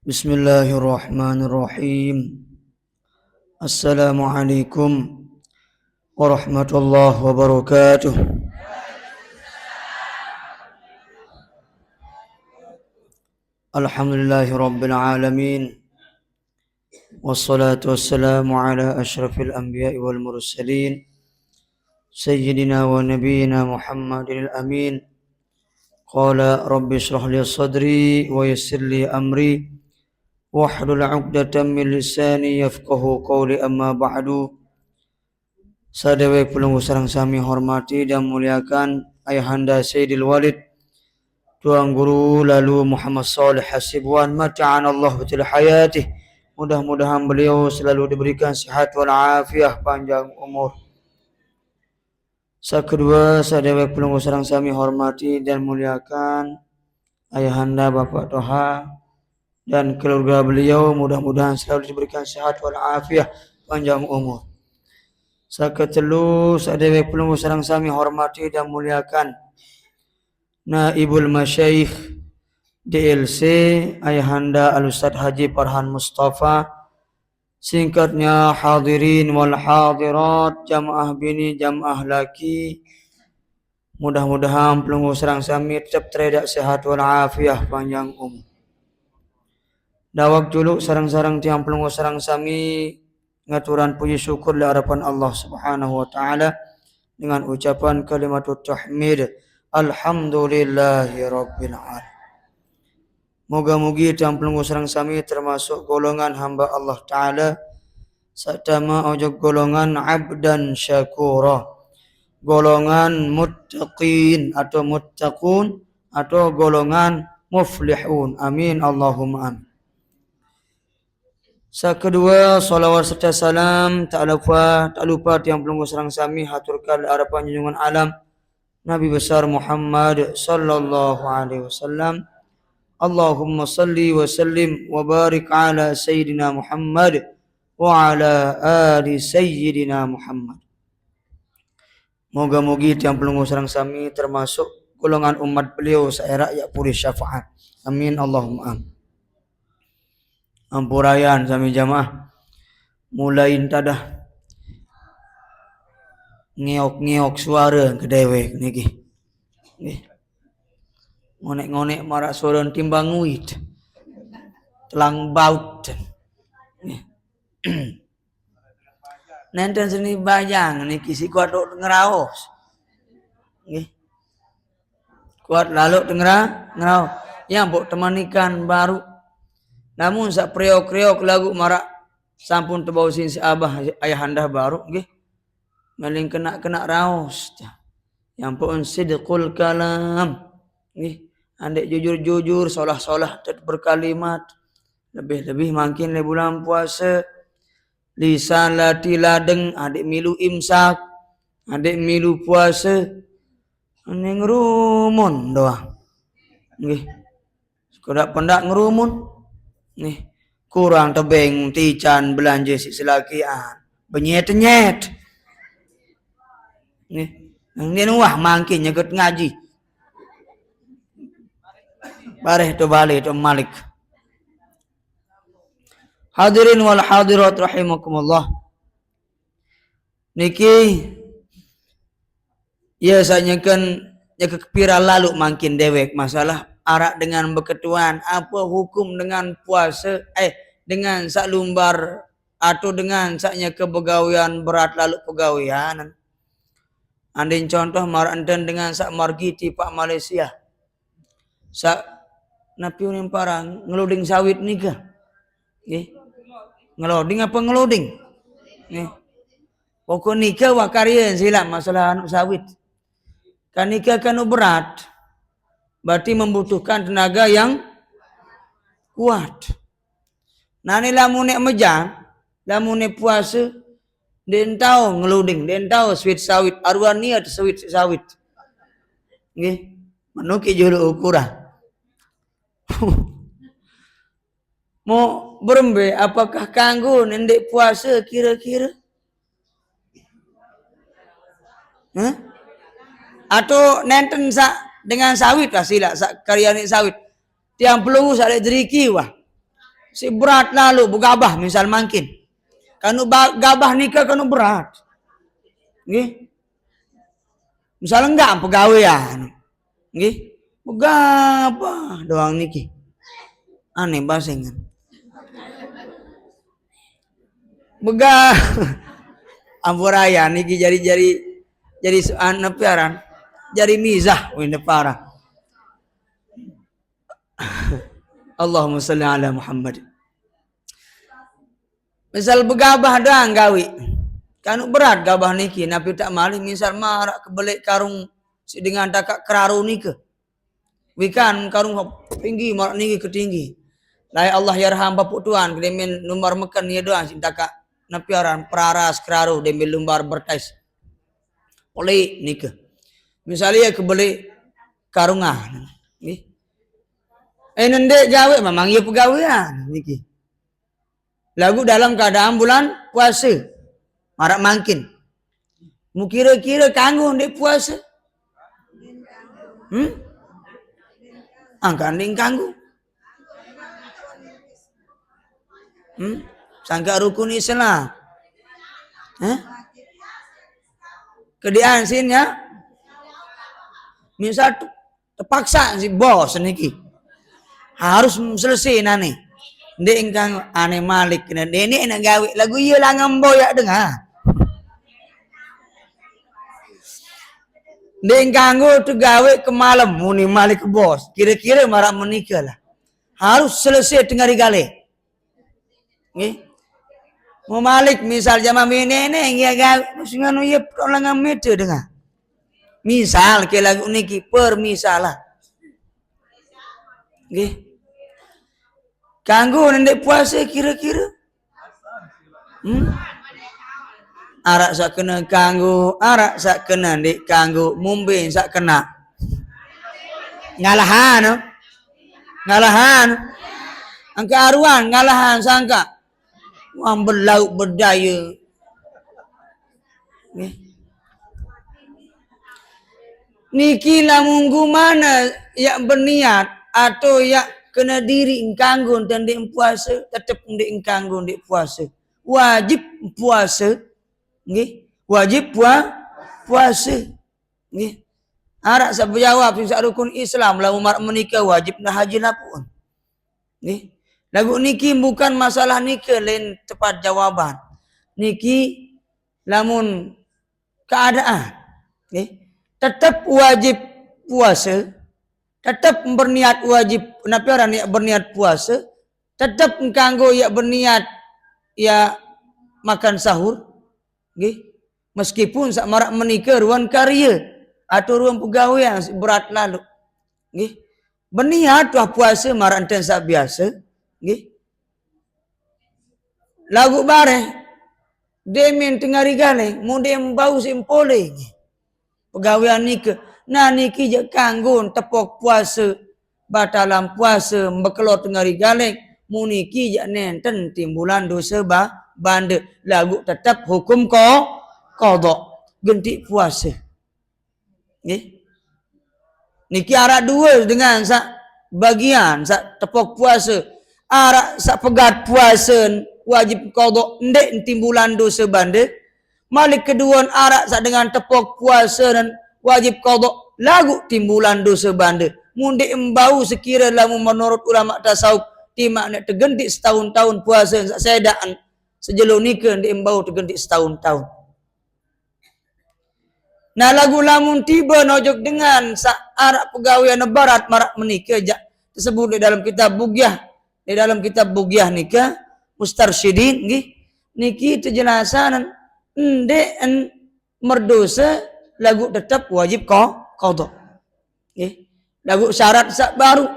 بسم الله الرحمن الرحيم. السلام عليكم ورحمة الله وبركاته. الحمد لله رب العالمين، والصلاة والسلام على أشرف الأنبياء والمرسلين سيدنا ونبينا محمد الأمين. قال رب اشرح لي صدري ويسر لي أمري wahlul 'uqdatam min lisani yafqahu qawli, amma ba'du. Sadaya pelunggu sareng sami hormati dan muliakan Ayahanda Sayyidil Walid Tuan Guru lalu Muhammad Salih Hasibwan, mata'ana Allah betul hayatih. Mudah-mudahan beliau selalu diberikan sihat wal afiah, panjang umur. Kedua, sadaya pelunggu sareng sami hormati dan muliakan Ayahanda Bapak Toha dan keluarga beliau, mudah-mudahan selalu diberikan sihat wal afiah, panjang umur. Saketelu, sadaya pelunggu sareng sami hormati dan muliakan Naibul Masyayikh DLC Ayahanda Al-Ustaz Haji Farhan Mustafa, singkatnya hadirin wal hadirat, jamaah bini jamaah laki. Mudah-mudahan pelunggu sareng sami tetap teredak sihat wal afiah, panjang umur. Dawak juluk sarang-sarang tiang pelunggu sarang sami ngaturan puji syukur di hadapan Allah Subhanahu wa taala dengan ucapan kalimatut tahmid, alhamdulillahi rabbil alamin. Moga-moga tiang pelunggu sarang sami termasuk golongan hamba Allah taala satama ojo golongan abdan syakura, golongan muttaqin atau muttaqun atau golongan muflihun. Amin Allahumma amin. Kedua, salawat serta salam tak lupa tiang pelunggu sareng sami haturkan harapan junjungan alam Nabi besar Muhammad sallallahu alaihi wasallam. Allahumma salli wa sallim wa barik ala sayyidina Muhammad wa ala ali sayyidina Muhammad. Moga-moga tiang pelunggu sareng sami termasuk golongan umat beliau saera ya puri syafaat. Amin Allahumma amin. Ampurayan sami jamaah mulai tadah ngeok-ngeok suara ke dewek niki. Nggih. Ngonek-ngonek marak suara timbang uit. Telang baut. Nggih. Nenten seni bayang niki si kuat dok ngeraos. Nggih. Kuat lalu ngeraos. Yang mbok temanikan baru. Namun sak priok-priok lagu marak sampun tebau sin si abah ayahanda baru nggih. Meling kena raos. Yang pun sidqul kalam. Nggih. Andek jujur-jujur, solah-solah tetap berkalimat. Lebih-lebih makin le bulan puasa. Lisan lati ladeng, adik milu imsak, adik milu puasa. Ning rumun doang. Nggih. Sekodak pendak ngerumun. Nih, kurang tebeng tican belanja si selakian. Benyet-nyet. Nih, nang wah mangkin nyeget ngaji. Bareh tu balik tu malik. Hadirin wal hadirat rahimakumullah. Niki ya saya kan kepira lalu makin dewek masalah arak dengan berketuan, apa hukum dengan puasa dengan sak lumbar atau dengan saknya kepegawaian berat lalu pegawaian. Andin contoh maranten dengan sak margiti Pak Malaysia. Sak napiun yang parang ngeloding sawit nika. Nggih. Ngeloding apa ngeloding? Nggih. Pokok nika wakarieun silam masalah anu sawit. Kan nika kan berat. Berarti membutuhkan tenaga yang kuat. Nah ni lamune mejang, lamune puasa, den tau ngeluding, den tau sweet sawit, aruan niat sweet sawit. Nggih, manuki julu ukuran. Mau berembe, apakah kanggo nendek puasa kira-kira? Atau nenten dengan sawit lah sila karyani sawit. Tiang pelungu sak deriki wah. Si berat lalu bergabah misal mungkin. Kanu gabah nikah kanu berat. Nggih. Misal enggak pegawaian. Nggih. Begabah doang niki. Aneh basengan. Begah. Ampuraya niki jadi nepiaran. Jadi mizah wene parah. Allahumma salli ala Muhammad. Misal begabah doang gawi. Kanu berat gabah niki napi tak malih misal marak kebelik karung si dengan takak keraru nika. Wikan karung tinggi marak niki ketinggi. Lai Allah yarham bapuk tuan kedemen lumbar mekan ni doang si takak napiaran peraras keraru demen lumbar bertais. Oleh nika. Misalnya kebelik karungan. Nggih. Nendek gawe memang ia pegawaian niki. Lagu dalam keadaan bulan puasa. Marak mangkin. Mu kira-kira kanggo ndek puasa. Kanding kanggo. Sangka rukun Islam. Kedian sin ya. Misal terpaksa si bos niki. Harus selesai nani. Ndek engkang ane malik kena dene nak gawe lagu ieu lah ngemboyak dengar. Ndek engkang tu gawe ke malam muni malik ke bos. Kira-kira marak menikah lah. Harus selesai tengah digale. Nggih. Mau malik misal jama menene ya gawe singanu ieu orang meter dengar. Misal ke lagu niki permisalah. Nggih. Kanggo nendek puasa kira-kira. Arak sak kena kanggo, arak sak kena ndek kanggo, mumbe sak kena. Ngalahan. Ngalahan. Angka aruan ngalahan sangka. Wang berlauk berdaya. Niki lamun mana yang berniat atau yang kena diri engkanggo dan dek puasa tetap ndek engkanggo ndek puasa. Wajib puasa. Nggih. Wajib puasa. Nggih. Arak sa berjawab sing rukun Islam lamun menikah wajib na haji lapun. Nggih. Lagu niki bukan masalah nikah lain tepat jawaban. Niki lamun keadaan. Nggih. Tetap wajib puasa. Tetap berniat wajib, kenapa orang yang berniat puasa, tetap kanggo ya berniat ya makan sahur, okay? Meskipun sak marak menikah ruang karya atau ruang pegawaian berat lalu, okay? Berniat wah puasa marak enten sak biasa, okay? Lagu bareh, demen tengah rigale, mudem bau simpole, pegawaian nikah. Nah niki je kanggo tepok puasa batalan puasa bekelot tengah rigaleng muniki je nenten timbulan dosa bande lagu tetap hukum qada genti puasa. Nggih. Niki arak dua dengan sak bagian sak tepok puasa arak sak pegat puasa wajib qada ndek timbulan dosa bande malik kedua arak sak dengan tepok puasa dan wajib qada lagu timbulan dosa bande mundik embau sekira lamu menurut ulama tasawuf timak nak tergentik setahun-tahun puasa sak sedaan sejelo nikah ndik embau tergentik setahun-tahun. Nah lagu lamun tiba nojok dengan sak arak pegawaian barat marak menikah jak tersebut di dalam kitab bugyah nikah mustarsyidin nggih niki penjelasan ndek merdosa lagu tetap wajib qada. Nggih. Lagu syarat sak baru.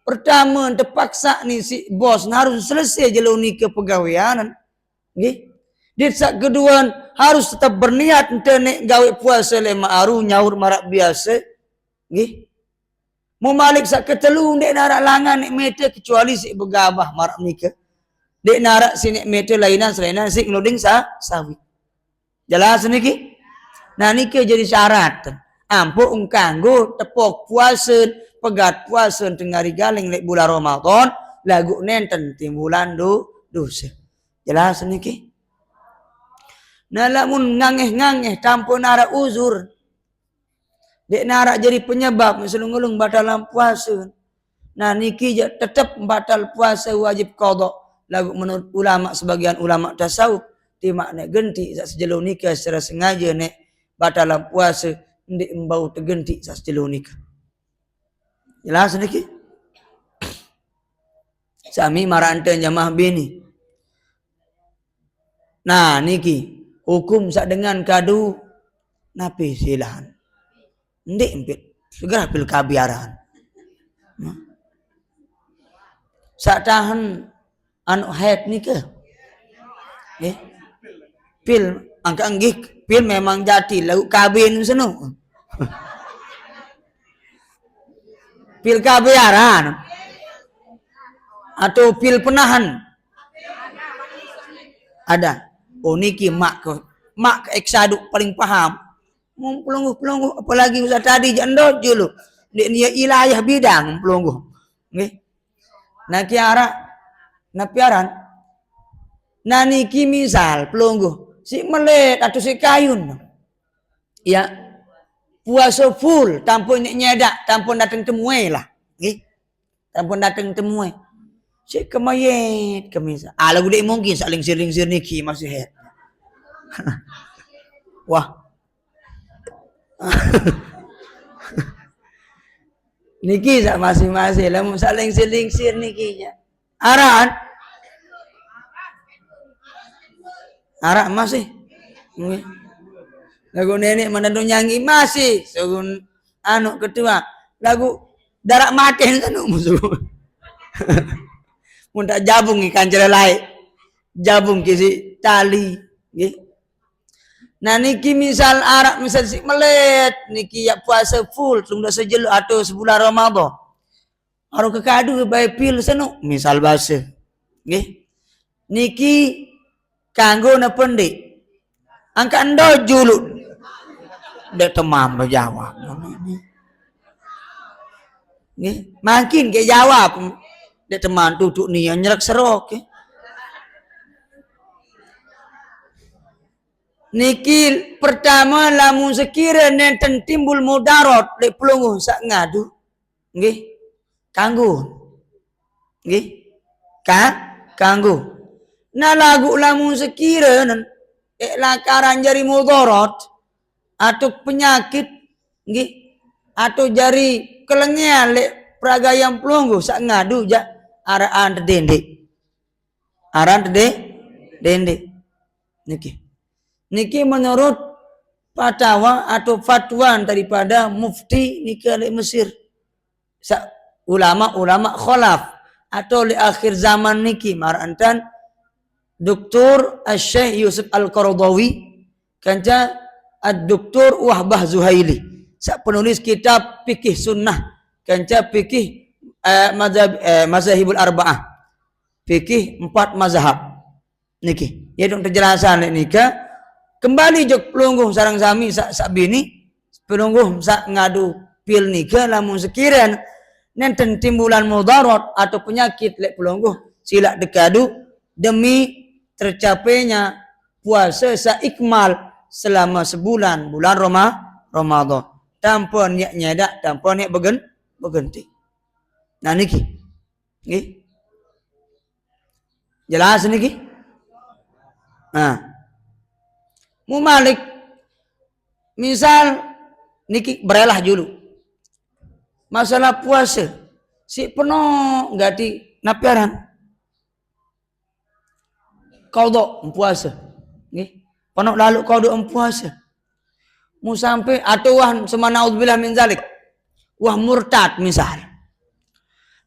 Pertama terpaksa ni si bos harus selesai jelo nikah pegawaian. Nggih. Dit sak kedua harus tetap berniat ente nek gawe puasa le ma'aru nyaur marak biasa. Nggih. Mu malik sak ketelu ndek narak langan nek mete kecuali si begabah marak nikah. Dek narak si nek mete lainan selainan si ngloding sawi. Jelas niki? Nah niki jadi syarat. Ampu kanggo tepok puasa, pegat puasa tengah rigaling lek bulan Ramadan, lagu nenten timbulan dosa. Jelas niki. Nah lamun ngangeh-ngangeh tanpa nara uzur. Dek nara jadi penyebab selung-ulung batalan puasa. Nah niki tetap batal puasa wajib qada. Lagu menurut ulama sebagian ulama tasawuf di makna genti sak sejelo nikah secara sengaja nek batalan puasa ndik embau tegenti sak sejelo nikah. Jelas niki. Sami marante jamaah bini. Nah niki hukum sak dengan kadu napi silahan. Ndik empit segera pil kabiaran. Sak tahan anu haid nikah. Pil angka anggih pil memang jati lagu kabin seno. Pil kabiaran atau pil penahan ada. Oh niki mak ke eksadu paling paham. Pelungguh apalagi usah tadi jandot dulu. Dia ilayah bidang pelungguh. Nggih. Nah kiara napiaran. Nah niki misal pelungguh si melet atau si kayun. Ya. Puasa full tanpa nyedak, tanpa datang temui lah. Nggih. Tanpa datang temui. Si kemayet kemisal. Lagu dek mungkin saling sir niki masih head. Wah. Niki sak masing-masing lamun saling sir niki nya. Arak masih. Nggih. Lagu nenek menentu nyanyi masih. Segun anu ketua. Lagu darak maten kan musuh. Mun tak jabung ikan jelelai. Jabung kisi tali. Nggih. Nah niki misal arak misal si melet. Niki ya puasa full. Sudah sejelo atau sebulan Ramadan. Aru kekadu bae pil seno. Misal bahasa. Nggih. Niki kanggo na pendik. Angka endo juluk. Dek temam berjawab. Nggih. Makin ke jawab. Dek teman duduk ni yang nyerek serok. Niki pertama lamun sekira nenten timbul mudarat lek pelungguh sak ngadu. Nggih. Kanggo. Nggih. Kanggo. Nah lagu lamun sekira lakaran jari mudarat atau penyakit nggih atau jari kelengian lek peragayam pelungguh sak ngadu ja araan dende. Aran dende. Niki menurut fatwa atau fatwa daripada mufti niki lek Mesir. Ulama khalaf atau li akhir zaman niki marantan Dr. Syekh Yusuf Al-Qaradawi kanca Dr. Wahbah Zuhaili sak penulis kitab fikih sunnah kanca fikih mazhabul arba'ah fikih 4 mazhab niki ya dong penjelasan nika kembali jok pelungguh sarang sami sak bini pelungguh sak ngadu pil nika lamun sekiranya nenten timbulan mudarat atau penyakit lek pelungguh sila dekadu demi tercapainya puasa saikmal selama sebulan bulan Ramadan tanpa niat nyedak tanpa niat berhenti. Nah niki nggih jelas niki. Nah mumalik misal niki berelah dulu masalah puasa si penuh gati napiaran qada puasa nggih penuh lalu qada puasa mu sampai atau wah semanaudzubillah min zalik wah murtad misal.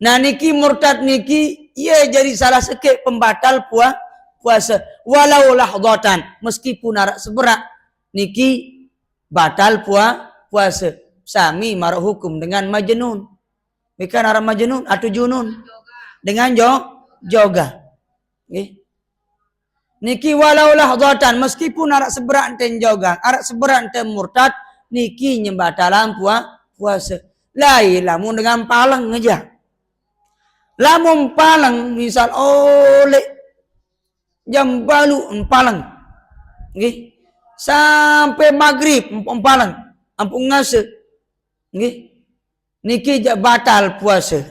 Nah niki murtad niki ia jadi salah sekek pembatal puasa walau lahdatan meskipun arak seberak niki batal puasa sami marah hukum dengan majnun. Bukan arah majnun atau junun dengan joga. Nggih. Niki walau lahdatan meskipun arak seberak enten joga, arak seberak enten murtad niki nyembatalan puasa. Lain lamun dengan palang aja. Lamun palang misal oleh jam balu palang. Nggih. Sampai maghrib palang ampun ngase. Nggih. Niki jak batal puasa.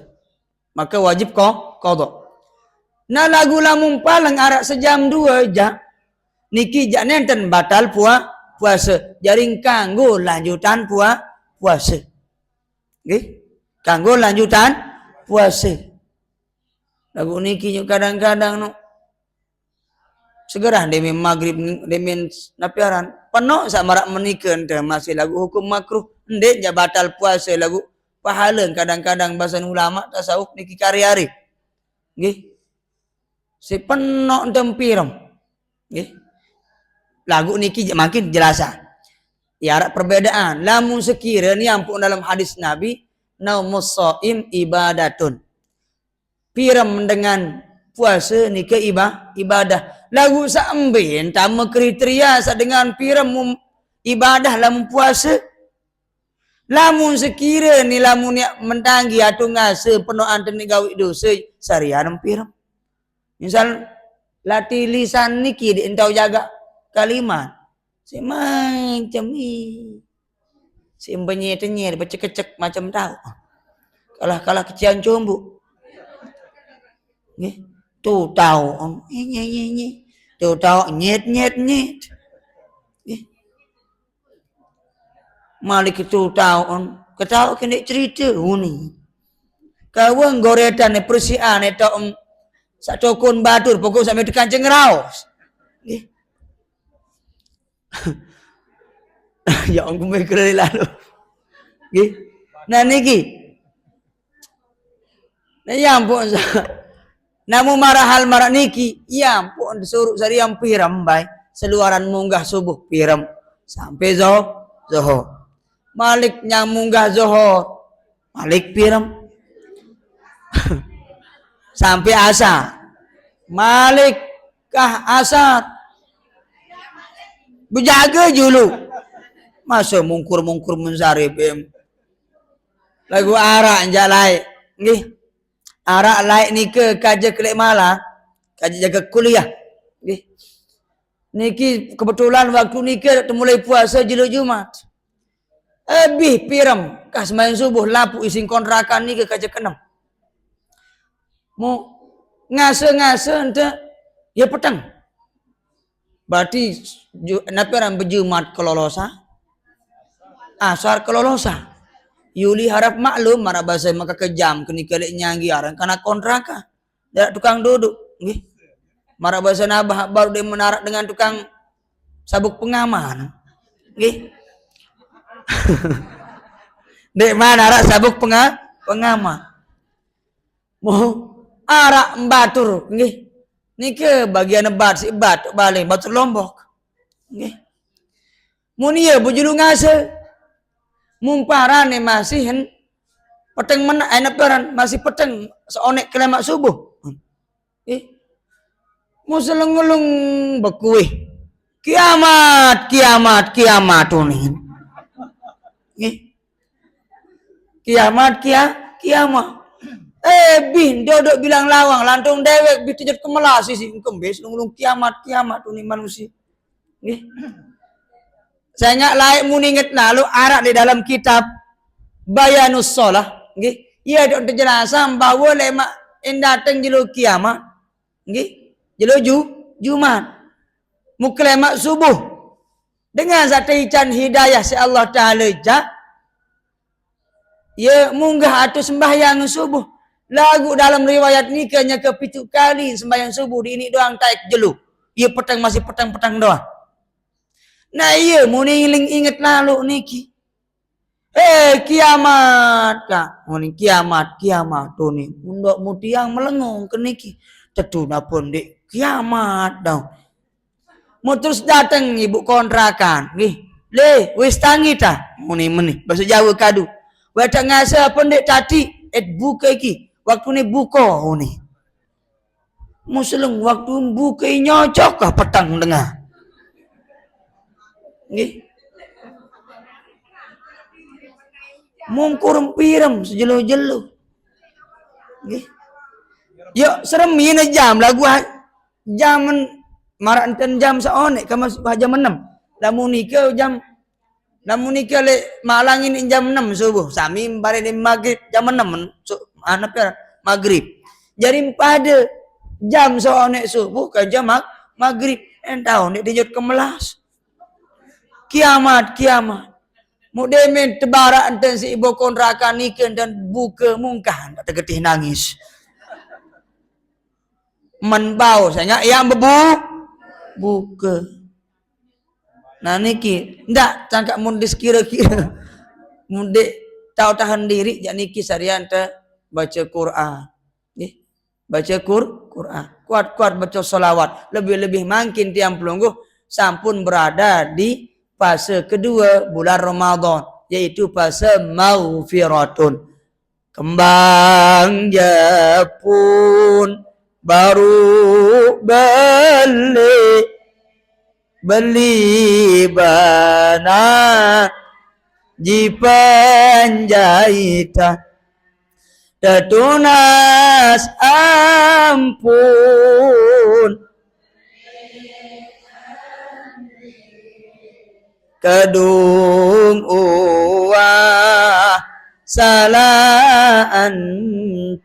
Maka wajib qada. Nah lagu lamun palang arak sejam 2 jam. Niki jak nenten batal puasa. Jaring kanggo lanjutan puasa. Nggih. Kanggo lanjutan puasa. Lagu niki kadang-kadang no segera demi maghrib demi napiaran penuh sak marak menikeun teh masih lagu hukum makruh ndek ja batal puasa lagu pahala kadang-kadang bahasan ulama tasawuf niki kari-ari nggih si penuh tempirem nggih lagu niki makin jelasan ya ada perbedaan lamun sekiranya ampun dalam hadis Nabi naumus shaim ibadatun pirem dengan puasa ni ke ibadah lagu saembin tama kriteria sa dengan pirem ibadah lamun puasa lamun sekira ni lamun ya mentanggi atau ngase penuh anten ni gawi dosa sarian pirem misal latih lisan niki di entau jaga kalimat si macam ni si embenye-tenye becek-cek macam tahu kalah kecian combu nggih tu tahu nye tu tahu nyet nggih malik tu tahu ketahu kena cerita ni kawan goretan ni persian ni tak sak tokon batur pokok sampai tekan cengraus nggih ya aku mikir lalu nggih nah niki nah ya ampun namun marahal marak niki ya ampun disuruh sariam piram bay seluaran munggah subuh piram sampai zuhur malik yang munggah zuhur malik piram sampai asar malik kah asar berjaga dulu masa mungkur menzarib lagu arak jalai nggih arak laik ni ke kaja kelek malah kaja jaga kuliah nggih niki kebetulan waktu ni ke mulai puasa jiluk Jumat ebih piram kah sembahyang subuh lapu ising kontrakan ni ke kaja kenam mau ngase ente ya petang berarti napiran berjumat kelolosa asar kelolosa Yuli harap maklum marah bahasa maka kejam kini kalik nyanggi arang karena kontraka dari tukang duduk nggih marah bahasa nabah baru dia menarak dengan tukang sabuk pengaman nggih dek mana arak sabuk pengaman mau arak batur nggih niki bagian bat si bat balik batur Lombok nggih mun ieu bujulu ngase mumparane masih peteng men enak peran masih peteng seonek kelemak subuh muselung-ulung bekuih kiamat tunin kiamat bin dodok bilang lawang lantung dewek bitujut kemelas sih kembes ngulung kiamat tunin manusia saya nggak layak muninget lalu arak di dalam kitab Bayanus Shalah nggih ia ada penjelasan bahwa lemak datang jelu kiamat nggih jelu Jumat muklemak subuh dengan zat ican hidayah si Allah Taala ja ya munggah atau sembahyang subuh lagu dalam riwayat ni kanya ke 7 kali sembahyang subuh di ini doang taik jelu ia petang masih petang doang. Nah iya muni inget lalu niki. Kiamat kak. Muni kiamat tuh nih. Mundok mutiang melengung ke niki. Teduna pun dek kiamat dong. Mau terus datang ibu kontrakan. Nih. Le wis tangi ta. Muni bahasa Jawa kadu. Wada ngasa pun dek tadi. Buka iki. Waktu ni buka nih. Museleng waktu buka nyocok kah petang tengah. Nggih. Mungkur pirem sejelo-jelo. Nggih. Yo seremi na jam lagu jam marak enten jam saonek ka masuk jam 6. Lamun nikah le malang ini jam 6 subuh. Sami bare di maghrib jam 6 maghrib. Jadi pada jam saonek subuh ka jam maghrib entau nek dijut kemelas. Kiamat. Mudemen tebarak enten si ibu kontrakan nikah dan buka mungkah tak tergetih nangis. Menbau saya yang buka. Nah niki ndak cangkak mundis kira-kira. Mundik tahu tahan diri jak niki sarian te baca Quran. Nggih. Baca Quran. Kuat-kuat baca selawat. Lebih-lebih makin tiang pelungguh sampun berada di fase kedua bulan Ramadan, yaitu fase maufiratun. Kembang Jepun baru beli banat jipanjaita tetunas ampun kedung uah salah antan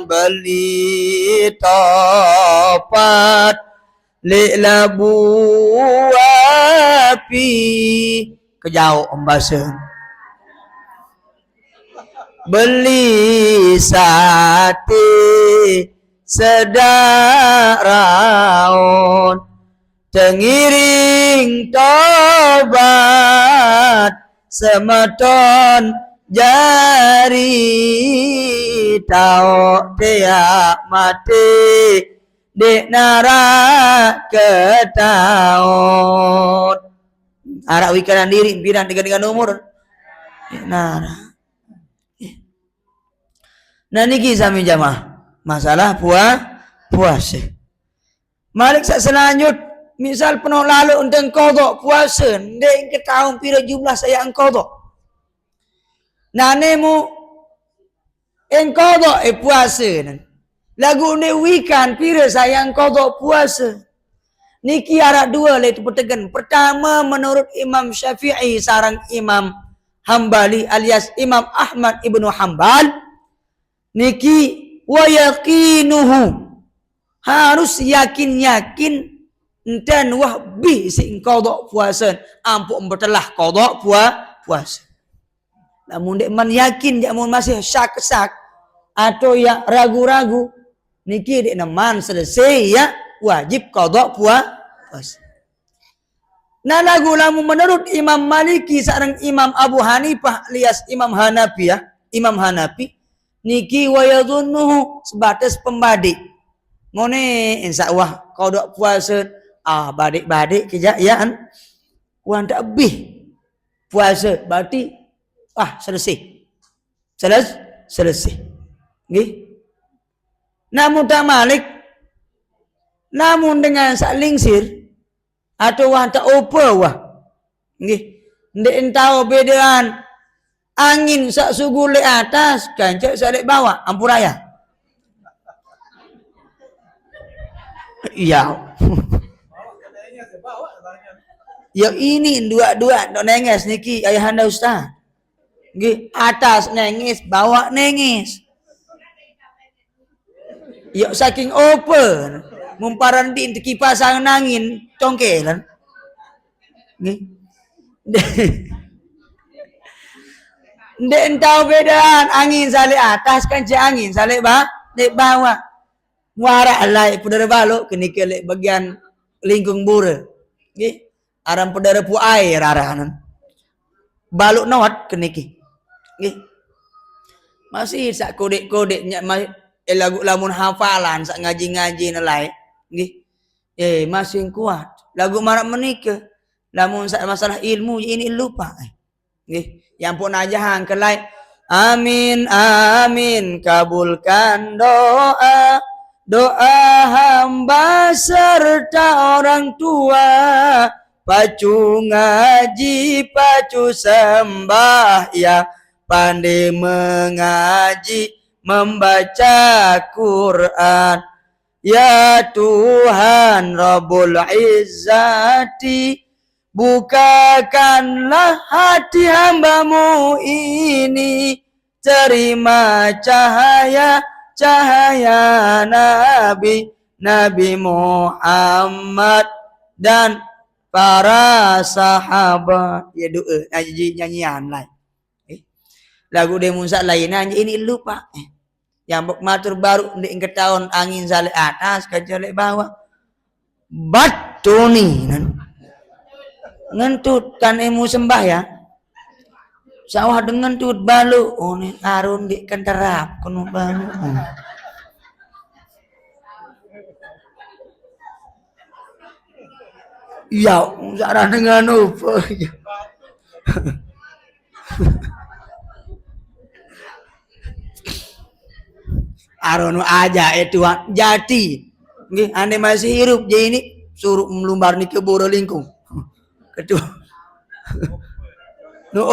beli topat labu api kejauh embaseng beli sate sedaraon tengiring tobat semeton jari tau tiap mati dek nara ketaut arak wikanan diri pirang dengan umur dek nara. Nah niki sami jamaah masalah puasa. Malik sak selanjut misal penuh lalu untuk kodok puasa ndek ke tahun pira jumlah saya kodok. Nanemu kodok puasa nan. Lagu ni wikan pira sayang kodok puasa. Niki arak dua le itu pertegan. Pertama menurut Imam Syafi'i sarang Imam Hambali alias Imam Ahmad ibnu Hambal. Niki wa yaqinuhu. Harus yakin dan wahbi sing kodok puasa. Ampuk bertelah kodok puasa. Namun dek man yakin dia masih syak-syak atau yang ragu-ragu. Niki dek naman selesai ya wajib kodok puasa. Nah lagu lamu menurut Imam Maliki sareng Imam Abu Hanifah alias Imam Hanafi ya, Imam Hanafi niki wayadunnuhu sebatas pembadik. Ngone insyaallah kodok puasa badik-badik kejayaan wan tak lebih puasa berarti selesai. Nggih. Namun tak Malik namun dengan saklingsir atau wah tak apa wah. Nggih. Ndek entau bedaan angin sak sugu le atas kancak sak le bawah ampuraya. Iya. Ya ini dua-dua dok nenges niki ayahanda ustaz. Nggih, atas nengis, bawah nengis. Ya saking open, mumparan di kipas angin congkelan. Nggih. Ndek entau bedaan angin sale atas kan angin sale bawah. Muara alai pudara balok kini kelek bagian lingkung bura. Nggih. Aram pudara pu air arahanan. Balok nawat keniki. Nggih. Masih sak kodek-kodeknya lagu lamun hafalan sak ngaji-ngaji nelai. Nggih. Masih kuat. Lagu marak menikah. Lamun sak masalah ilmu ini lupa. Nggih. Yang pun aja hang kelai. Amin amin kabulkan doa hamba serta orang tua. Pacu ngaji, pacu sembah ya, pandai mengaji, membaca Quran. Ya Tuhan Rabbul Izzati, bukakanlah hati hambamu ini, terima cahaya Nabi Muhammad dan para sahabat. Ya doa nyanyian lain. Lagu dia musak lain nanya ini lupa. Yang bok matur baru di tahun angin salik atas kacalik bawah. Batu ni ngentut kan emu sembah ya. Sawah dengan tut balu. Oh ni arun di kenterap kono balu. Ya, sarah dengan apa? Arono aja itu jati. Nggih, ane masih hirup je ini suruh melumbar ni ke Borolingkung. Kedua. No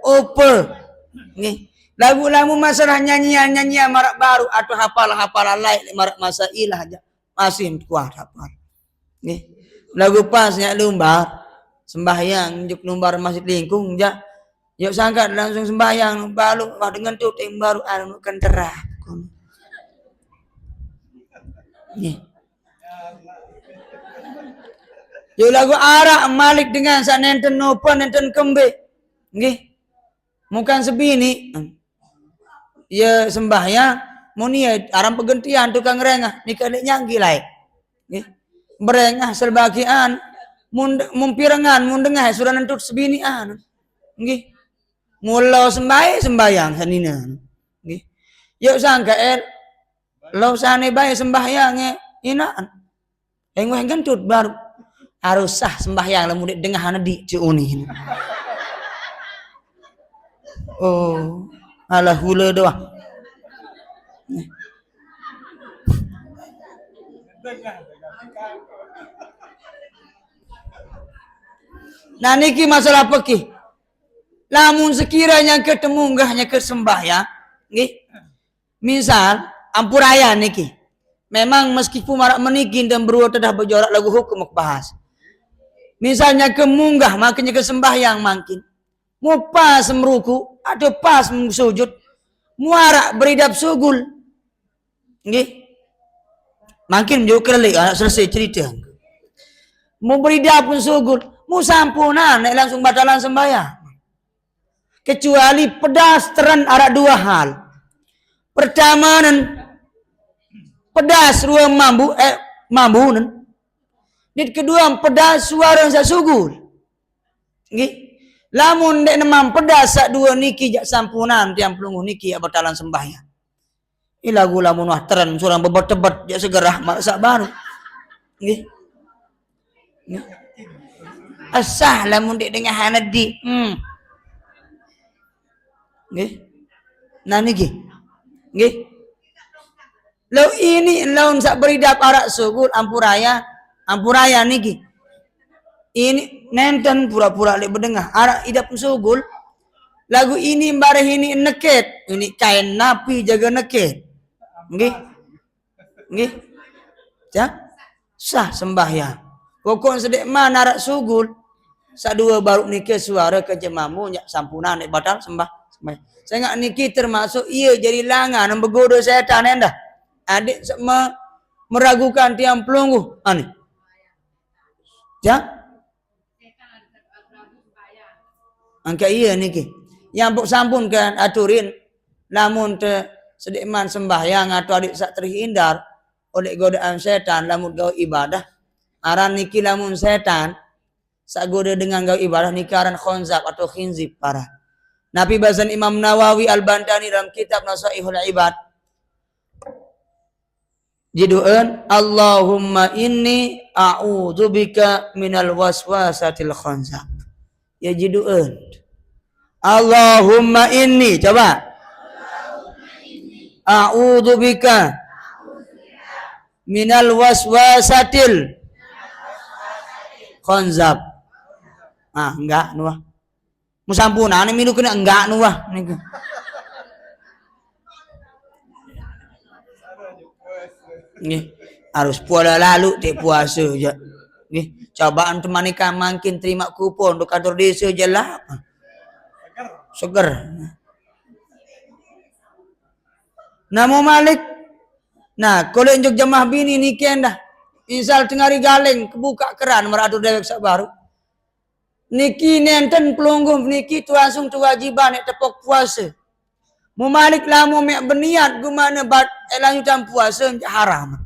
ope. Nggih. Lagu-lagu masalah nyanyian marak baru atau hafalan lain marak masailah aja. Masih kuat hafal. Nggih. Lagu pasnya lumbar sembahyang juk lumbar masjid lingkung ja. Yuk sangkat langsung sembahyang balu dengan tu yang baru anu kan terah. Nggih. Yo lagu arak Malik dengan sak nenten nopo nenten kembe. Nggih. Mukan sebini. Ya sembahyang muni aram pegentian tukang rengah nikah nyanggi lae. Nggih. Berengah selbagian mumpirengan mundengah surah nentut sebinian. Nggih. Mula sembahyang sanina. Nggih. Yo sangka lo sane bae sembahyang inaan. Engweh gentut baru harus sah sembahyang lamun dengah nadi cuuni. Oh, alah hula doang. Nah niki masalah fikih. Lamun sekiranya ketemu enggahnya ke sembahyang, nggih. Misal ampuraya niki. Memang meskipun marak menikin dan berdua tedah berjorak lagu hukum bahas. Misalnya kemunggah makanya ke sembahyang makin. Mu pas meruku atau pas sujud, muarak beridap sugul. Nggih. Makin juga kelik selesai cerita. Mu beridap pun sugul, mu sampunan nek langsung batalan sembahyang. Kecuali pedas teran ada dua hal. Pertama pedas ruang mambu dan kedua pedas suara sak sugul. Nggih. Lamun dek nemam pedas sak dua niki jak sampunan tiang pelunguh niki ya batalan sembahyang. I lagu lamun wah teran surang bebet-tebet jak segerah mak sak baru. Nggih. Nggih. Asah lamun dek dengar hanadi. Nggih. Nah niki. Nggih. Lalu ini laun sak beridap arak sugul ampuraya niki. Ini nenten pura-pura lek berdengah arak idap sugul. Lagu ini bareh ini neket, ini kain napi jaga neket. Nggih. Nggih. Ya? Sah sembahyang. Pokok sedek mana arak sugul. Sadua baru niki suara ke jemamu nyak sampunan nek batal sembah. Saya ngak niki termasuk iya jadi langan begodo setan endah. Adik meragukan tiang pelungguh. Ani. Ya? Angka iya niki. Yang buk sampun kan aturin namun sedekman sembahyang atau adik sak terhindar oleh godaan setan lamun gawe ibadah. Aran niki lamun setan sak goda dengan gawe ibadah niki aran khonzab atau khinzib parah. Nabi bazan Imam Nawawi Al-Bantani dalam kitab Nasaihul Ibad. Jidu'an Allahumma inni a'udzubika minal waswasatil khanzab. Ya jidu'an. Allahumma inni coba. A'udzubika minal waswasatil khanzab. Enggak nuah. Musampuna ane milu kena enggak nuah niku. Nggih. Harus puasa lalu tak puasa je. Nggih. Cobaan teman ikan makin terima kupon untuk kantor desa je lah. Seger. Namo Malik. Nah, kalau injuk jemaah bini niken dah. Misal tengah hari galeng kebuka keran meradu dewek sak baru. Niki nenten pelungguh niki tu langsung tu wajiban nek tepok puasa. Mu Malik lamu mek berniat gimana bat lanjutan puasa haram.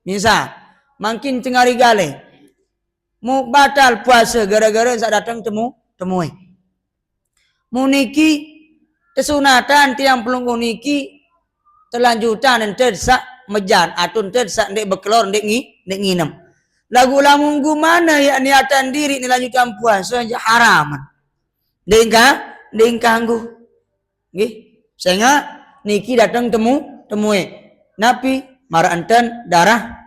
Misal makin tengah hari galeng mu batal puasa gara-gara sak datang temui. Mu niki kesunatan tiang pelungguh niki terlanjutan enten sak mejan atun enten sak ndek bekelor ndek nginem. Lagu lamun gimana ya niatan diri ni lanjutan puasa haram. Ndek kanggu. Nggih. Sehingga niki datang temui. Napi marah enten darah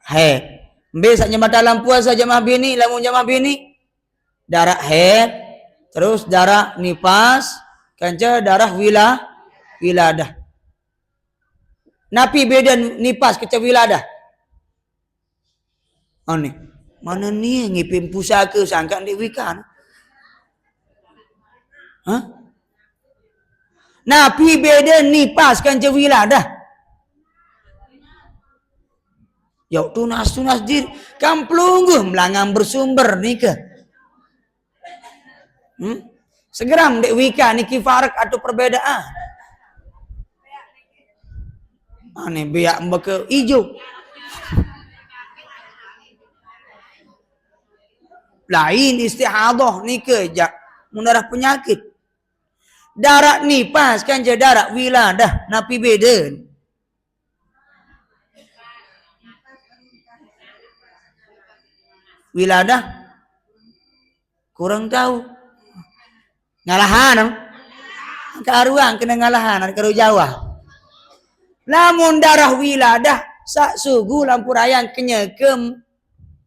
haid. Biasanya dalam puasa jemaah bini, lamun jemaah bini darah haid, terus darah nifas, kanca darah wiladah. Napi beda nifas ke wiladah. Aneh. Mana ni ngipin pusaka sangka ndek wikan. Hah? Napi beda nifas kanca wiladah. Yuk tunas diri. Kam pelungguh melangang bersumber ni ke. Segeram dek wika niki farak atau perbedaan. Aneh biak mbeke hijau. Lain istihadah ni ke jak mendarah penyakit. Darah nifas kan je darah wiladah napi beda. Wiladah kurang tahu. Ngalahan. Karuang kena ngalahan karo Jawa. Namun darah wiladah sak sugu lampu rayang kenyekem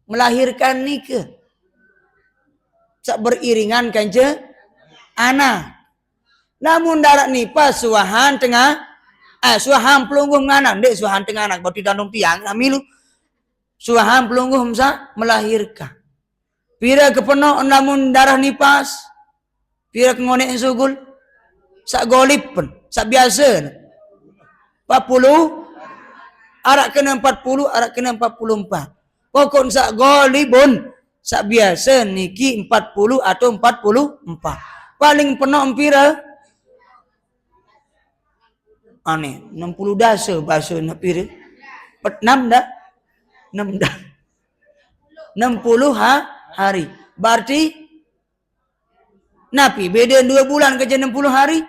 melahirkan nikah. Sak beriringan kan je anak. Namun darah nifas suahan tengah suahan pelungguh nganak dek suahan tengah anak berarti dandung tiang amilu suahan pelungguh masa melahirkan. Pira kepenuh namun darah nifas pira ngonek sugul sak golip pun sak biasa 40 arak kena 40 arak kena 44. Pokok sak golibun sak biasa niki 40 atau 44. Paling penuh pira aneh 60 dasa bahasa nak pira 6 dah 6 dah 60 hari berarti napi beda 2 bulan kerja 60 hari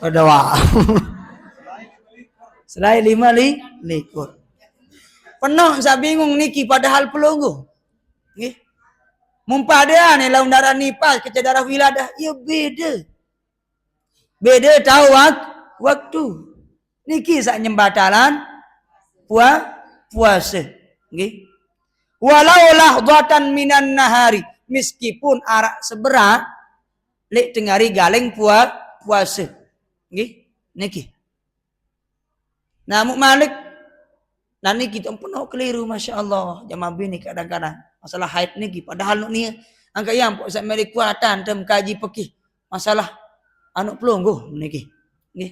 kedua selain 5 likur penuh saya bingung niki padahal pelungguh nggih mumpada ni laun darah nifas kerja darah wiladah ya beda tahu waktu niki sak nyembatalan puasa nggih walau lahdatan minan nahari meskipun arak seberat lek tengari galeng puasa nggih niki namun Malik nani kita penuh keliru masya-Allah jamaah bini kadang-kadang masalah haid niki padahal ni angka yang pok sak mari kuatan tem kaji fikih masalah anu pelungguh niki nggih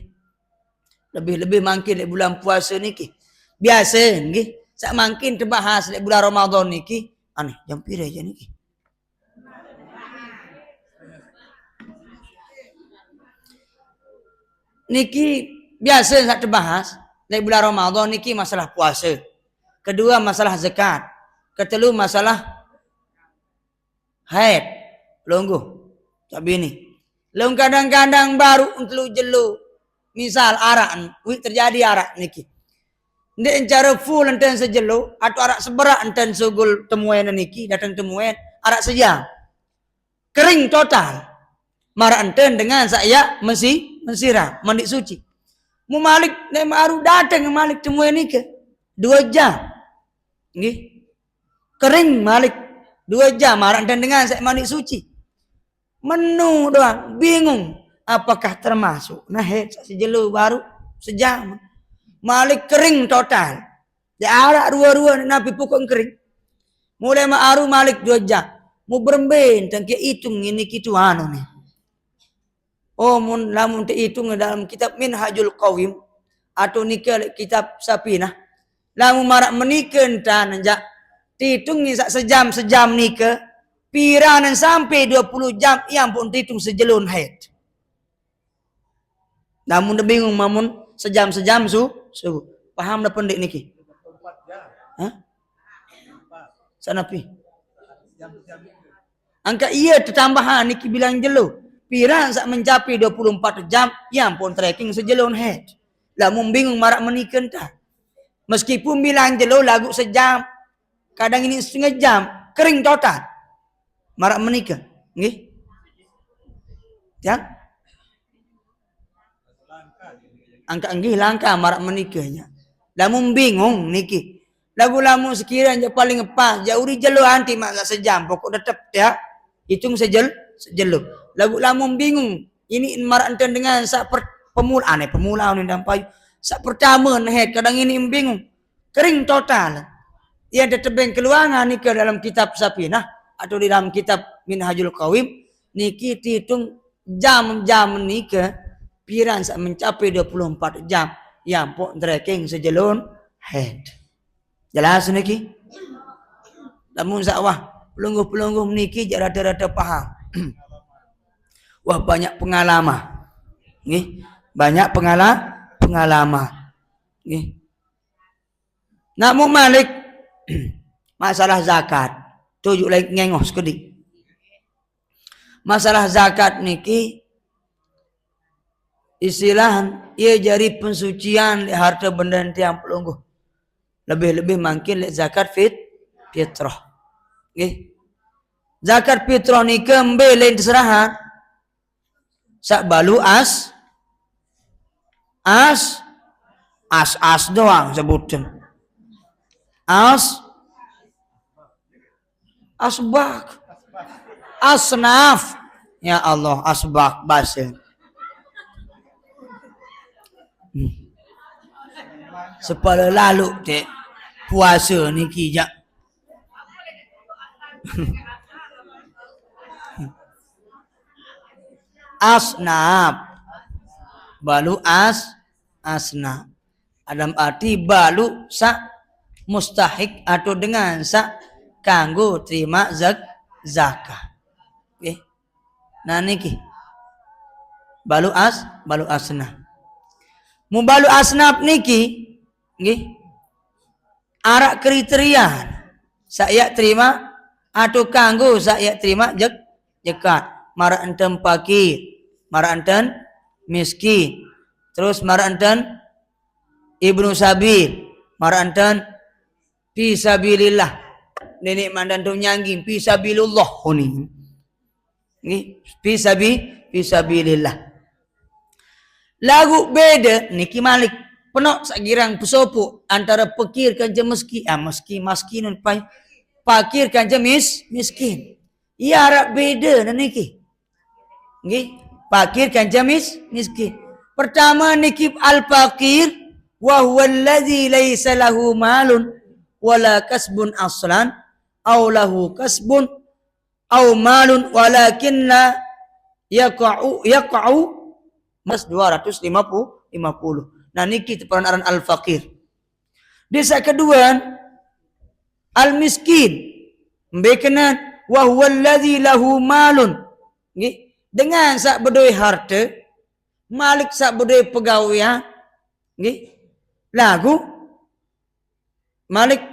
lebih mangkin lek bulan puasa niki biasa nggih sak mangkin terbahas lek bulan Ramadan niki aneh jam pira aja niki niki biasa sak terbahas lek bulan Ramadan niki masalah puasa kedua masalah zakat ketelu masalah haid pelungguh sak bini Long kadang-kadang baru untuk jelu. Misal arak, terjadi arak niki. Ndek cara full enten sejelu atau arak seberak enten sugul temuan niki datang temuan arak sejam. Kering total. Marah enten dengan saya mensiram mandi suci. Mu Malik nek baru datang Malik temuan niki 2 jam. Nggih. Kering Malik 2 jam marah enten dengan saya mandi suci. Menu doang, bingung apakah termasuk nah sejelu baru sejam Malik kering total. Dia arak dua-dua Nabi pukul kering. Mulai ma'aru Malik 2 jam. Mu beremben tangki hitung ini kitu anu ni. Oh mun lamun te hitung dalam kitab Minhajul Qawim atau nikah kitab Sapinah. Lamun marak menikah tan jak hitung ni sejam nikah. Piranan sampai 20 jam yang pun hitung sejelun haid. Namun dah bingung mamun sejam su. Paham dah pendik niki? Hah? Sanapi. Angka iya tambahan niki bilang jelo. Pirang sak mencapai 24 jam yang pun tracking sejelun head. Lamun bingung marak menikah tak. Meskipun bilang jelo lagu sejam. Kadang ini setengah jam. Kering total. Marak menikah. Nggih? Ya? Angka nggih langka marak menikahnya. Lamun bingung niki. Lagu-lamu sekiranya paling pas. Jauri jelo anti mak sejam. Pokok tetap ya. Hitung sejelo. Lagu-lamu bingung. Ini marak enten dengan sak pemula ni dalam payu. Sak pertama head kadang ini bingung. Kering total. Ia ada tebeng keluangan ni ke dalam kitab Sapinah atau di dalam kitab Minhajul Qawim niki hitung jam-jam ni ke piran sak mencapai 24 jam yang pun tracking sejelun head. Jelas niki? Namun sakwah pelungguh-pelungguh niki rada-rada paham. Wah banyak pengalaman. Nggih, banyak pengalaman. Nggih. Namun Malik masalah zakat tujuh lagi ngengos kedik. Masalah zakat niki istilah ia jadi pensucian di harta benda yang pelungguh. Lebih-lebih mungkin zakat fitrah. Nggih. Zakat fitrah ni kembali diserahan sak balu as doang sebutin. Asbak. Asnaf. Ya Allah, asbak bahasa. Sepala lalu dek puasa ni kijak. Asnaf. Balu asnaf. Adam arti balu sak mustahik atau dengan sak kanggo terima zakat. Okey. Nah niki. Balu asnaf. Mu balu asnaf niki nggih. Arak kriteria saya terima atau kanggo saya terima zakat. Mara enten fakir, mara enten miskin. Terus mara enten ibnu sabil, mara enten fi sabilillah. Nenek mandan tu nyangging fi sabilillah ni. Nggih, fi sabilillah. Lagu beda niki Malik penok sakirang pesopuk antara fakir kanja miskin. Miskinun pai. Fakir kanja miskin. Ia harap beda niki. Nggih, fakir kanja miskin. Pertama niki al-fakir wa huwa allazi laisa lahu malun wala kasbun aslan aw lahu kasbun aw malun walakinna yaqa'u mas 250. Nah niki peran al-fakir. Desa kedua al-miskin mbekena wa huwa allazi lahu malun. Nggih, dengan sak bedoi harta Malik sak bedoi pegawai nggih lagu Malik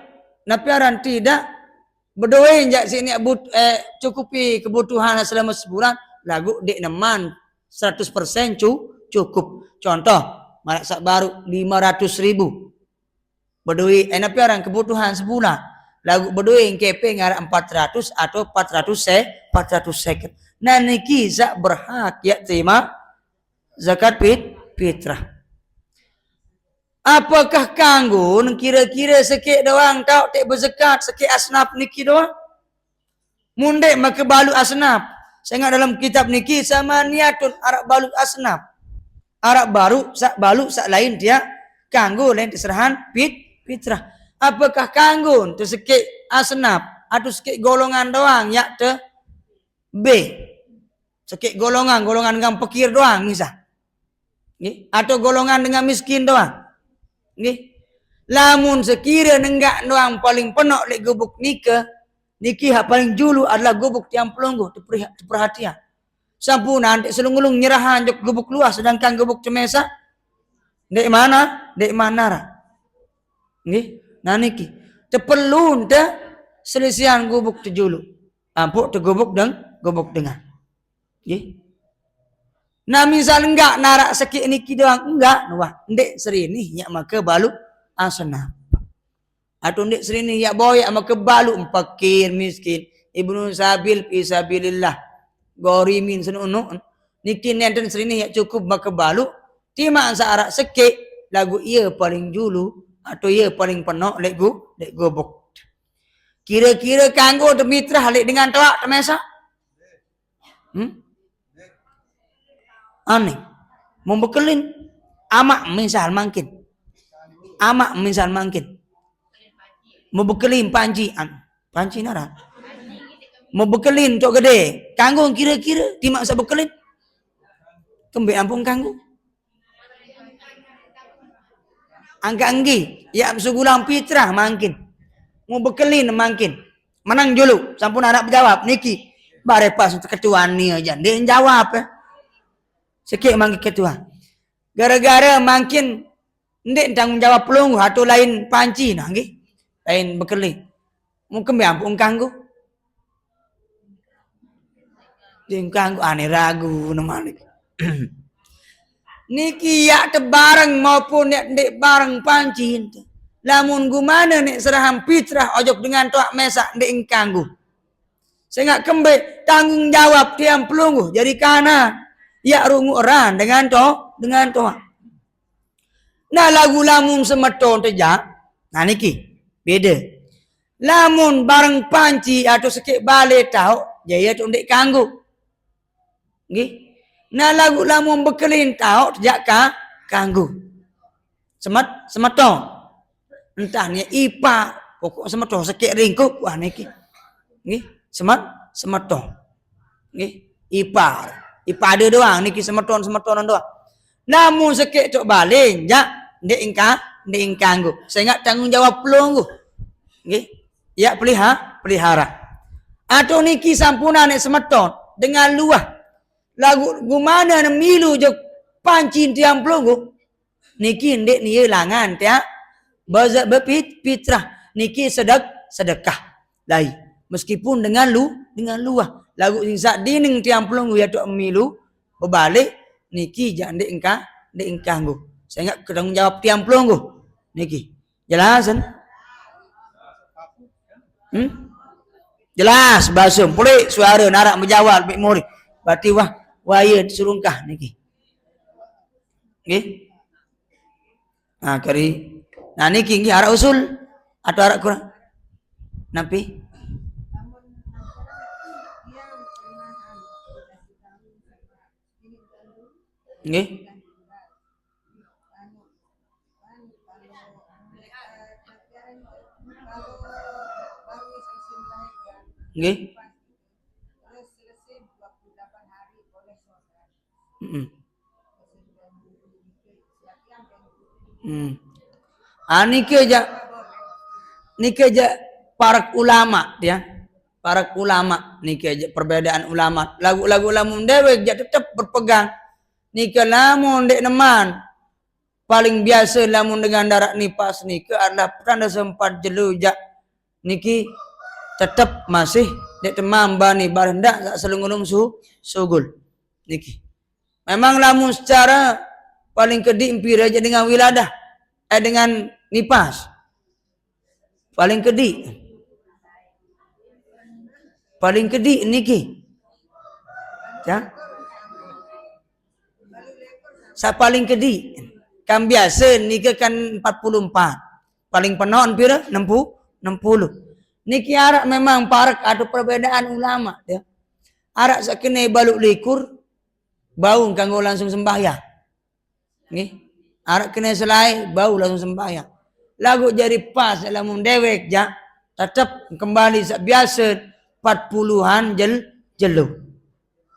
napiaran tidak bedoi jak sini cukupi kebutuhan selama sebulan lagu dek neman 100% cukup. Contoh Malik sak baru 500.000 bedoi napiaran kebutuhan sebulan lagu bedoi kepe ngarap 400 atau 400 second. Nah niki sak berhak ya terima zakat fitrah. Apakah kanggo kira-kira sikit doang kau tak berzakat sikit asnaf niki doang? Mundek maka balu asnaf. Saya ingat dalam kitab niki sama niatun arak balu asnaf. Arak baru sak balu sak lain dia kanggo lain serahan fitrah. Apakah kanggo tu sikit asnaf atau sikit golongan doang ya te B. Sikit golongan dengan pekir doang misal. Nggih, atau golongan dengan miskin doang. Nggih. Lamun sekira nenggak doang paling penok lek gubuk nikah, niki hak paling julu adalah gubuk tiang pelunggu, perhatian. Sampuna dek selungulung nyerahan jok gubuk luas sedangkan gubuk cemesa dek mana? Dek mana ra? Nggih. Nah niki teperlu te selisihan gubuk tu julu. Ampuk tu gubuk dengan. Nggih. Nah misal enggak narak sekit niki doang enggak, wah ndek serini nya maka balu asnaf. Atau ndek serini ya boyak maka balu fakir miskin, ibnu sabil fi sabilillah, gorimin sununu. Niki nenten serini ya cukup maka balu tima searak sekit lagu ia paling julu atau ia paling penuh lek gubuk. Kira-kira kanggo te mitra lek dengan tuak temesa? Aneh. Membekelin amak misal mangkin. Amak misal mangkin. Membekelin panci panci nara. Membekelin tok gede. Kanggo kira-kira timak sa bekelin. Kembe ampung kanggo. Angka-anggi, ya segulang fitrah mangkin. Mau bekelin mangkin. Menang dulu, sampun anak berjawab. Niki, bare pas ketua ni aja. Dia jawab. Sikit mangkin ketua. Gara-gara mangkin, ndek tanggung jawab pelunggu atau lain panci nah, nggih. Lain bekelin. Mungkin ampun kanggo. Dia kanggo aneh ragu namanya. Niki ya tebarang maupun ya dek barang panci. Lamun gumana nek serahan fitrah ojok dengan tuak mesak dek kanggu. Sehingga kembe tanggung jawab tiang pelunggu jadi kana ya rungu orang dengan tuak. Nah lagu lamun semeton tejak. Nah niki beda. Lamun barang panci atau sikit balik tahu jaya tu dek kanggu. Nggih. Nah lagu lamun bekelin tau sejak kanggu. Semeton. Entahnya ipa pokok semeton sikit ringkuk wah niki. Nggih, semeton. Nggih, ipa ada doang niki semetonan doang. Namun sikit tok baling jak ndek kanggu. Sehingga tanggung jawab pelunggu. Nggih, ya pelihara. Atau niki sampuna nek semeton dengan luah lagu gumana milu je panci tiang pelunggu niki ndek ni langan tia berpit fitrah niki sedekah lai meskipun dengan luah lagu insak dining tiang pelunggu ya tok milu berbalik niki jak ndek engkanggu sehingga tanggung jawab tiang pelunggu niki jelasan jelas basum boleh suara narak menjawab bik murid berarti waya disurungkah niki. Nggih. Nah, kari. Nah niki nggih arah usul atau arah kurang. Napi? Nggih. Nggih. Niki aja para ulama ya. Para ulama niki aja perbedaan ulama. Lagu-lagu lamun dewek ja tetap berpegang. Niki lamun dek neman paling biasa lamun dengan darat nipas niki adalah tanda sempat jelu ja niki tetap masih dek temam bani barendak sak selungulung sugul niki. Memang lamun secara paling kedi impir aja dengan wiladah. Dengan nipas. Paling kedi. Paling kedi niki. Ya. Sa paling kedi. Kan biasa niki kan 44. Paling penon pira 60. Niki arak memang parak ada perbedaan ulama ya. Arak sakene baluk likur bau kanggo langsung sembahyang. Nggih. Arak kena selai bau langsung sembahyang. Lagu jadi pas dalam dewek ja tetap kembali biasa 40-an jelu.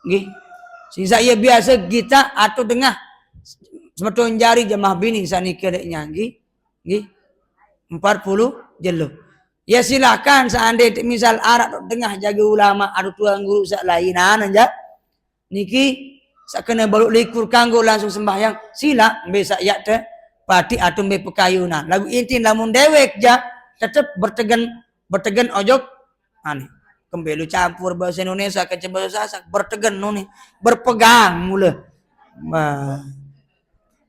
Nggih. Sisa ia biasa kita atau tengah semeton jari jamaah bini sanika deknya nggih. Nggih. 40 jelu. Ya silakan seandainya misal arak tengah jaga ulama ada tuan guru sak lainan aja. Niki sak kena baluk likur kanggo langsung sembahyang sila besak ya te pati atau be pekayunan. Lagu inti lamun dewek ja tetap bertegan ojok ane. Kembelu campur bahasa Indonesia ke bahasa Sasak bertegan nuni berpegang mula.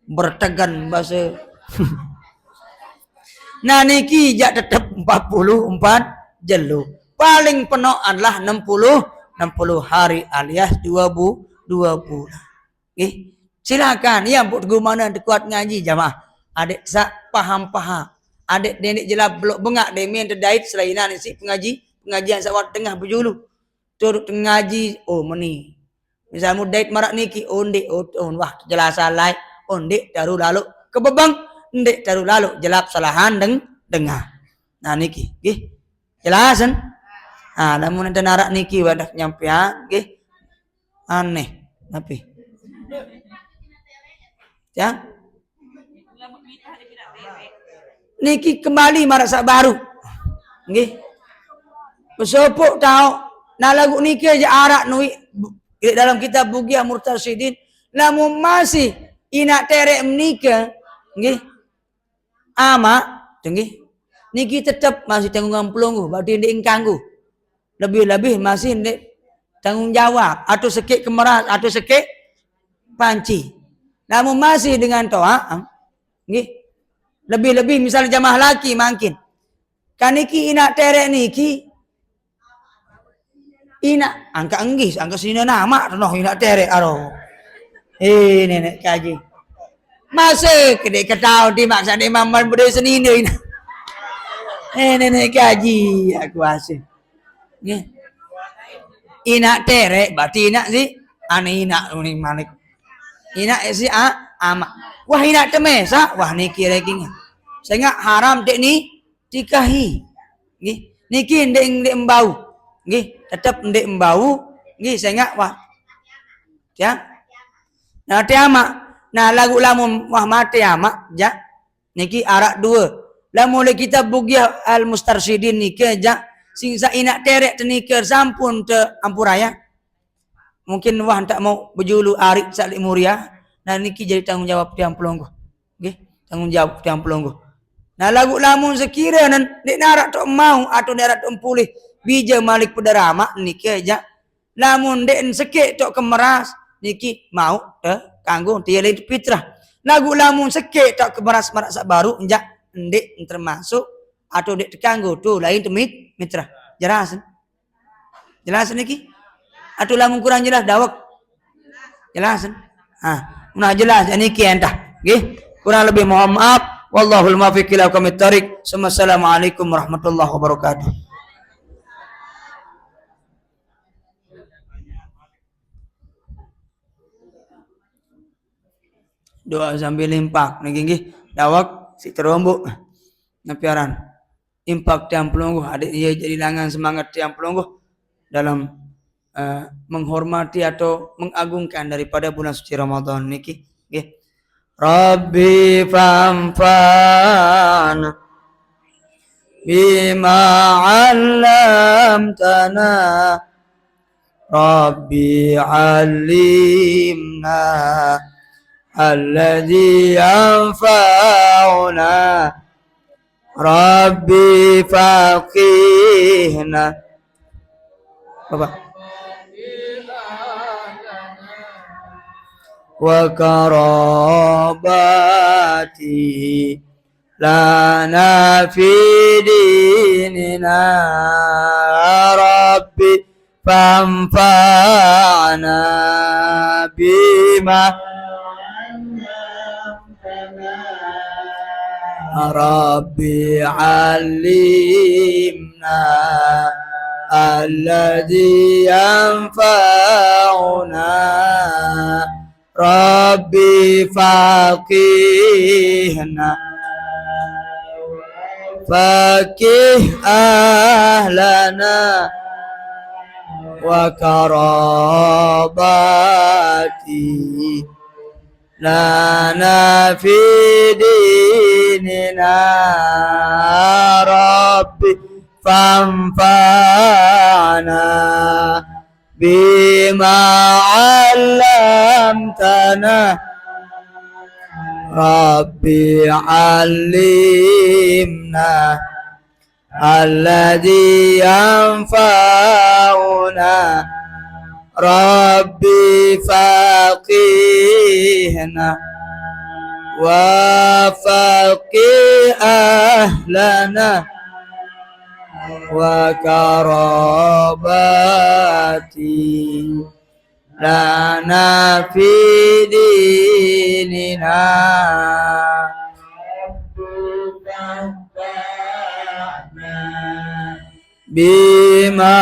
Bertegan bahasa Nah niki ja tetap 44 jelu. Paling penuh adalah 60 hari alias 2 bulan. Silakan ya buat gimana kuat ngaji jamaah. Adik sak paham. Adik nenek jelap belok bengak demen terdait selainan si pengajian sawat tengah berjulu. Turut ngaji meni. Misal mudait marak niki ondik wah jelasan lain ondik taruh lalu kebebang ndek taruh lalu jelap salahan dengar. Nah niki nggih. Jelasan? Namun ada narak niki wadah nyampean nggih. Aneh. Tapi ya niki kembali marasa baru nggih pesopok tahu nah lagu niki aja arak nui dalam kitab Bughiyah Murtasyidin lamun masih ina terek menika nggih ama nggih niki tetap masih tanggungan pelunggu berarti ndek kanggu lebih-lebih masih ndek tanggung jawab atau sekik kemeras atau sekik panci. Namun masih dengan toa, nggih. Lebih-lebih misal jamaah laki makin. Kaniki ina terek niki ina angka enggis, angka sini nama noh ina terek aro. Nenek kaji. Masih kedek ketau di maksa di maman berde senine ina. Nenek kaji aku asih. Nggih. Ina terek berarti ina sih ane ina uning malik. Ina si ama. Wah ina temesa, wah niki ranking. Sehingga haram dek ni tikahi. Nggih. Niki ndek embau. Nggih, tetap ndek embau. Nggih, sehingga wah. Ya. Nah tiama. Nah lagu lamun wah mati ama ja. Niki arak dua. Lamun kita Bughiyah Al-Mustarsyidin niki ja singsa ina terek tenikir sampun te ampuraya. Mungkin wah tak mau berjulu arik salik muria. Nah niki jadi tanggung jawab tiang pelonggo. Nggih, tanggung jawab tiang pelonggo. Nah lagu lamun sekira nan nek narak tok mau atau narak tok pulih bija malik pedarama niki aja. Lamun dek sekek tok kemeras niki mau kanggo tiele fitrah. Lagu lamun sekek tok kemeras marak sak baru njak ndek termasuk atau dek kanggo tu lain temit mitra. Jelasan. Jelasan niki? Atau lamun kurang jelas dawak. Jelasan. Nah jelas niki entah. Nggih. Kurang lebih mohon maaf. Wallahul muwaffiq ila aqwamit thoriq. Assalamualaikum warahmatullahi wabarakatuh. Doa sambil impak niki nggih. Dawak si terombok. Napiaran. Impak tiang pelungguh adik ia jadi langan semangat tiang pelungguh dalam menghormati atau mengagungkan daripada bulan suci Ramadan niki nggih. Rabbi fanfa'na bima 'allamtana Rabbi 'allimna alladzi yanfa'una Rabbi faqihna Bapak wa karabati lana fi dinina Rabbi fanfa'na bima Rabbi 'allimna alladzi yanfa'una Rabbi faqihna faqih ahlana wa karabati lana fi dinina Rabbi fanfa'na bima 'allamtana Rabbi 'allimna alladhi yanfa'una Rabbi faqihna wa faqih ahlana wa karabati lana fi dinina bima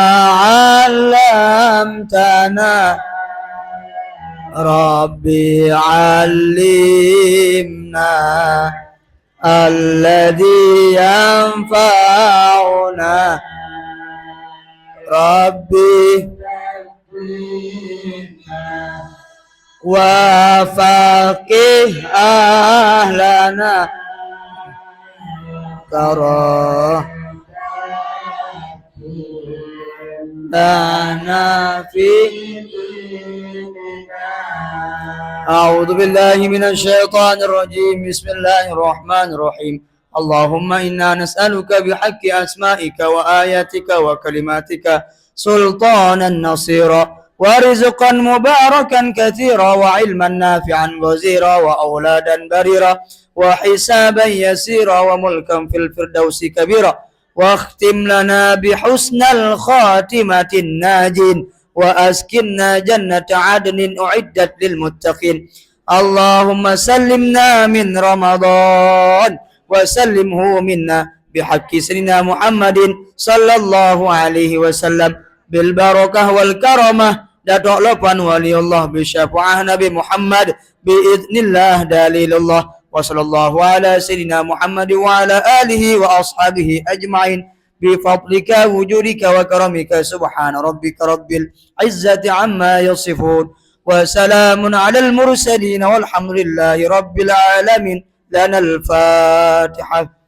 'allamtana Rabbi 'allimna alladhi yanfa'una Rabbi wa faqih ahlana lana fi A'udzu billahi minasy syaithanir rajim. Bismillahirrahmanirrahim. Allahumma inna nas'aluka bihaqqi asma'ika wa ayatika wa kalimatika sultanan nasira wa rizqan mubarakan katsira wa ilman nafi'an ghazira wa auladan barira wa hisaban yasira wa mulkan fil firdausi kabira wa akhtim lana bihusnal khatimatin najin wa askinna jannata adnin uiddat lil muttaqin Allahumma sallimna min Ramadan wa sallimhu minna bihaqqi sayyidina Muhammadin sallallahu alaihi wasallam bil barakah wal karamah datuk lapan waliullah bi syafaah Nabi Muhammad bi idznillah dalilullah wa sallallahu ala sayyidina Muhammad wa ala alihi wa ashabihi ajma'in بفضلك وجودك وكرمك سبحان ربك رب العزة عما يصفون وسلام على المرسلين والحمد لله رب العالمين لنا الفاتحة